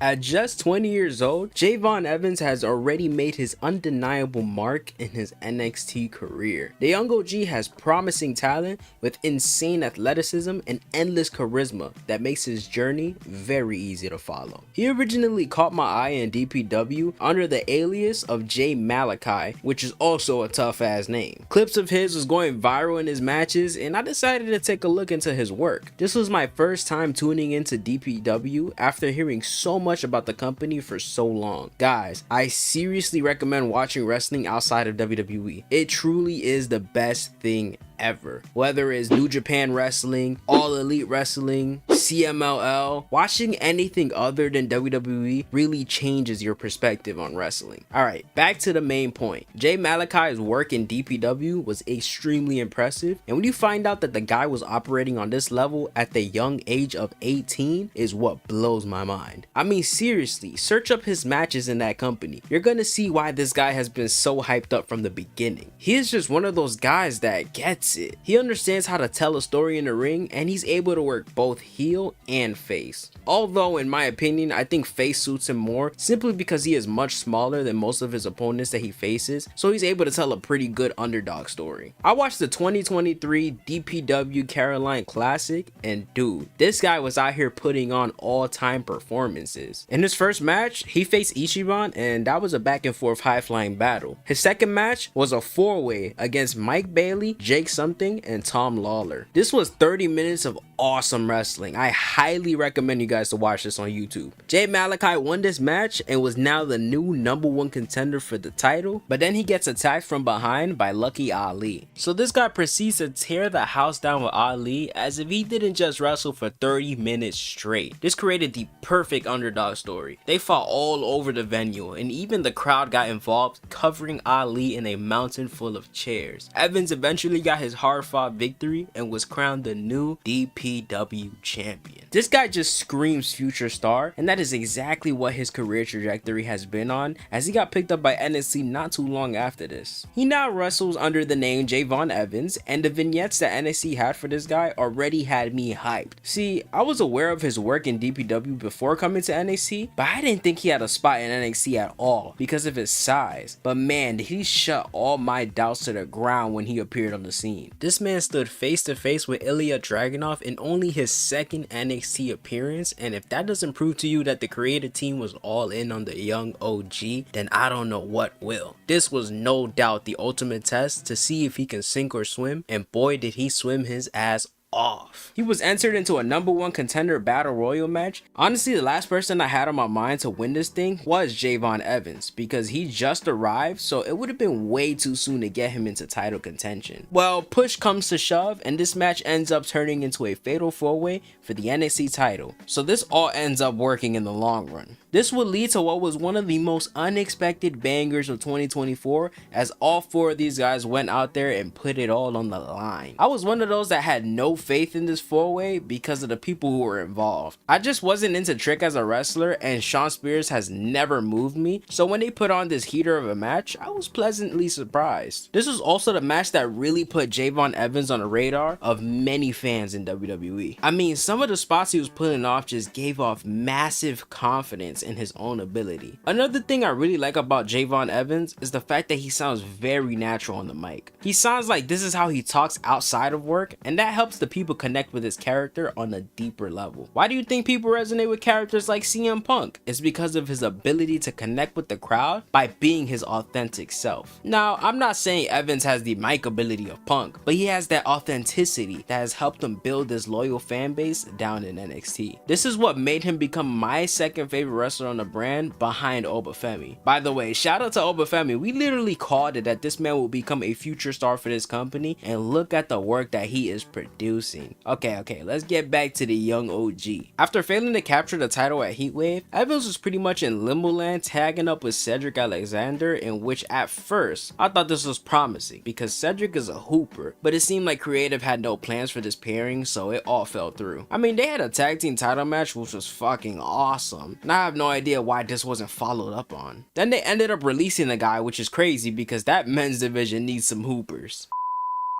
At just 20 years old, Javon Evans has already made his undeniable mark in his NXT career. The young OG has promising talent with insane athleticism and endless charisma that makes his journey very easy to follow. He originally caught my eye in DPW under the alias of J Malachi, which is also a tough ass name. Clips of his was going viral in his matches, and I decided to take a look into his work. This was my first time tuning into DPW after hearing so much about the company for so long. Guys, I seriously recommend watching wrestling outside of WWE. It truly is the best thing ever. Whether it's New Japan Wrestling, All Elite Wrestling, CMLL, watching anything other than WWE really changes your perspective on wrestling. Alright, back to the main point. J Malachi's work in DPW was extremely impressive, and when you find out that the guy was operating on this level at the young age of 18 is what blows my mind. I mean, seriously, search up his matches in that company. You're gonna see why this guy has been so hyped up from the beginning. He is just one of those guys that gets it. He understands how to tell a story in the ring, and he's able to work both heel and face. Although in my opinion, I think face suits him more simply because he is much smaller than most of his opponents that he faces, so he's able to tell a pretty good underdog story. I watched the 2023 DPW Caroline Classic, and dude, this guy was out here putting on all-time performances. In his first match, he faced Ichiban, and that was a back and forth high-flying battle. His second match was a four-way against Mike Bailey, Jake Something, and Tom Lawler. This was 30 minutes of awesome wrestling. I highly recommend you guys to watch this on YouTube. J Malachi won this match and was now the new #1 contender for the title, but then he gets attacked from behind by Lucky Ali. So this guy proceeds to tear the house down with Ali as if he didn't just wrestle for 30 minutes straight. This created the perfect underdog story. They fought all over the venue, and even the crowd got involved, covering Ali in a mountain full of chairs. Evans eventually got his hard-fought victory and was crowned the new DPW champion. This guy just screams future star, and that is exactly what his career trajectory has been on, as he got picked up by NXT not too long after this. He now wrestles under the name Javon Evans, and the vignettes that NXT had for this guy already had me hyped. See, I was aware of his work in DPW before coming to NXT, but I didn't think he had a spot in NXT at all because of his size. But man, did he shut all my doubts to the ground when he appeared on the scene. This man stood face to face with Ilya Dragunov in only his second NXT appearance, and if that doesn't prove to you that the creative team was all in on the young OG, then I don't know what will. This was no doubt the ultimate test to see if he can sink or swim, and boy did he swim his ass off. He was entered into a #1 contender battle royal match. Honestly, the last person I had on my mind to win this thing was Javon Evans because he just arrived, so it would have been way too soon to get him into title contention. Well, push comes to shove, and this match ends up turning into a fatal four-way for the NXT title, so this all ends up working in the long run. This would lead to what was one of the most unexpected bangers of 2024, as all four of these guys went out there and put it all on the line. I was one of those that had no faith in this four-way because of the people who were involved. I just wasn't into Trick as a wrestler, and Shawn Spears has never moved me, so when they put on this heater of a match, I was pleasantly surprised. This was also the match that really put Javon Evans on the radar of many fans in WWE. I mean, some of the spots he was pulling off just gave off massive confidence in his own ability. Another thing I really like about Javon Evans is the fact that he sounds very natural on the mic. He sounds like this is how he talks outside of work, and that helps the people connect with his character on a deeper level. Why do you think people resonate with characters like CM Punk? It's because of his ability to connect with the crowd by being his authentic self. Now, I'm not saying Evans has the mic ability of Punk, but he has that authenticity that has helped him build this loyal fan base down in NXT. This is what made him become my second favorite wrestler on the brand behind Obafemi. By the way, shout out to Obafemi. We literally called it that this man will become a future star for this company, and look at the work that he is producing. Okay, let's get back to the young OG. After failing to capture the title at Heatwave, Evans was pretty much in limbo land tagging up with Cedric Alexander, in which at first I thought this was promising because Cedric is a hooper, but it seemed like creative had no plans for this pairing, so it all fell through. I mean, they had a tag team title match which was fucking awesome, and I have no idea why this wasn't followed up on. Then they ended up releasing the guy, which is crazy because that men's division needs some hoopers.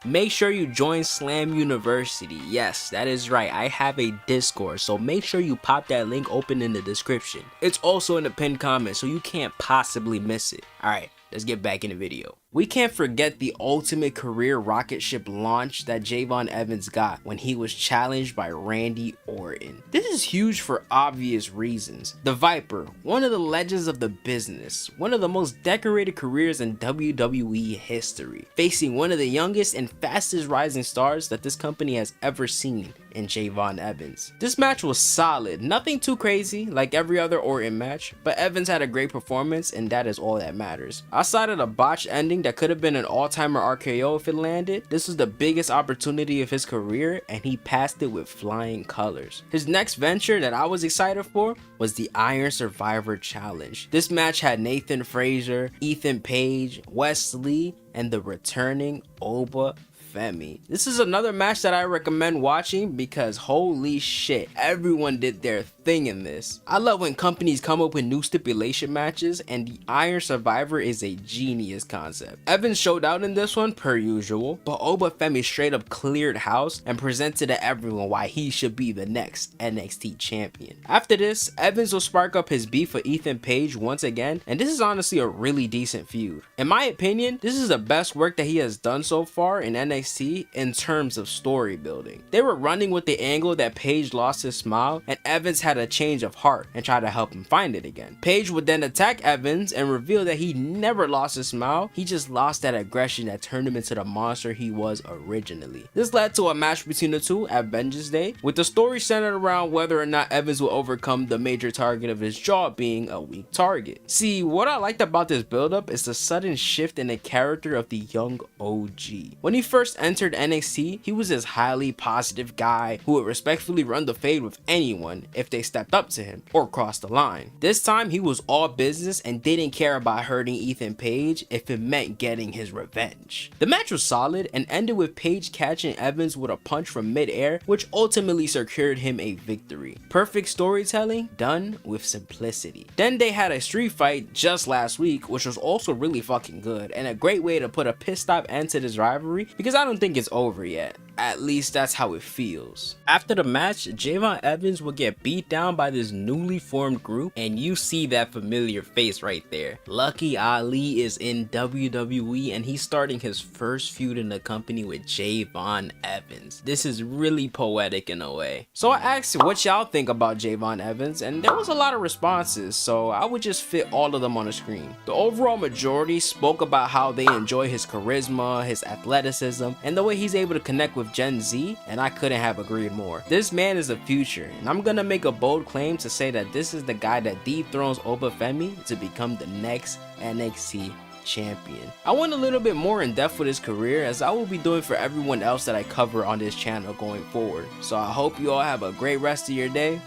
Make sure you join Slam University. Yes, that is right, I have a Discord, so make sure you pop that link open in the description. It's also in the pinned comment, so you can't possibly miss it. Alright, let's get back in the video. We can't forget the ultimate career rocket ship launch that Javon Evans got when he was challenged by Randy Orton. This is huge for obvious reasons. The Viper, one of the legends of the business, one of the most decorated careers in WWE history, facing one of the youngest and fastest rising stars that this company has ever seen in Javon Evans. This match was solid, nothing too crazy like every other Orton match, but Evans had a great performance and that is all that matters. Outside of the botched ending that could have been an all-timer RKO if it landed, this was the biggest opportunity of his career and he passed it with flying colors. His next venture that I was excited for was the Iron Survivor Challenge. This match had Nathan Frazier, Ethan Page, Wes Lee, and the returning Oba Femi. This is another match that I recommend watching because holy shit, everyone did their thing in this. I love when companies come up with new stipulation matches, and the Iron Survivor is a genius concept. Evans showed out in this one per usual, but Oba Femi straight up cleared house and presented to everyone why he should be the next NXT champion. After this, Evans will spark up his beef with Ethan Page once again, and this is honestly a really decent feud. In my opinion, this is the best work that he has done so far in NXT in terms of story building. They were running with the angle that Page lost his smile and Evans had a change of heart and tried to help him find it again. Page would then attack Evans and reveal that he never lost his smile, he just lost that aggression that turned him into the monster he was originally. This led to a match between the two at Vengeance Day, with the story centered around whether or not Evans will overcome the major target of his jaw being a weak target. See, what I liked about this build-up is the sudden shift in the character of the young OG. When he first entered NXT, he was this highly positive guy who would respectfully run the fade with anyone if they stepped up to him or crossed the line. This time he was all business and didn't care about hurting Ethan Page if it meant getting his revenge. The match was solid and ended with Page catching Evans with a punch from mid-air, which ultimately secured him a victory. Perfect storytelling done with simplicity. Then they had a street fight just last week, which was also really fucking good and a great way to put a pit stop end to this rivalry because I don't think it's over yet. At least that's how it feels. After the match, Javon Evans will get beat down by this newly formed group, and you see that familiar face right there. Lucky Ali is in WWE and he's starting his first feud in the company with Javon Evans. This is really poetic in a way. So I asked what y'all think about Javon Evans, and there was a lot of responses, so I would just fit all of them on the screen. The overall majority spoke about how they enjoy his charisma, his athleticism, and the way he's able to connect with Gen Z, and I couldn't have agreed more. This man is the future, and I'm gonna make a bold claim to say that this is the guy that dethrones Oba Femi to become the next NXT champion. I went a little bit more in depth with his career, as I will be doing for everyone else that I cover on this channel going forward. So I hope you all have a great rest of your day.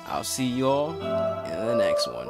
I'll see you all in the next one.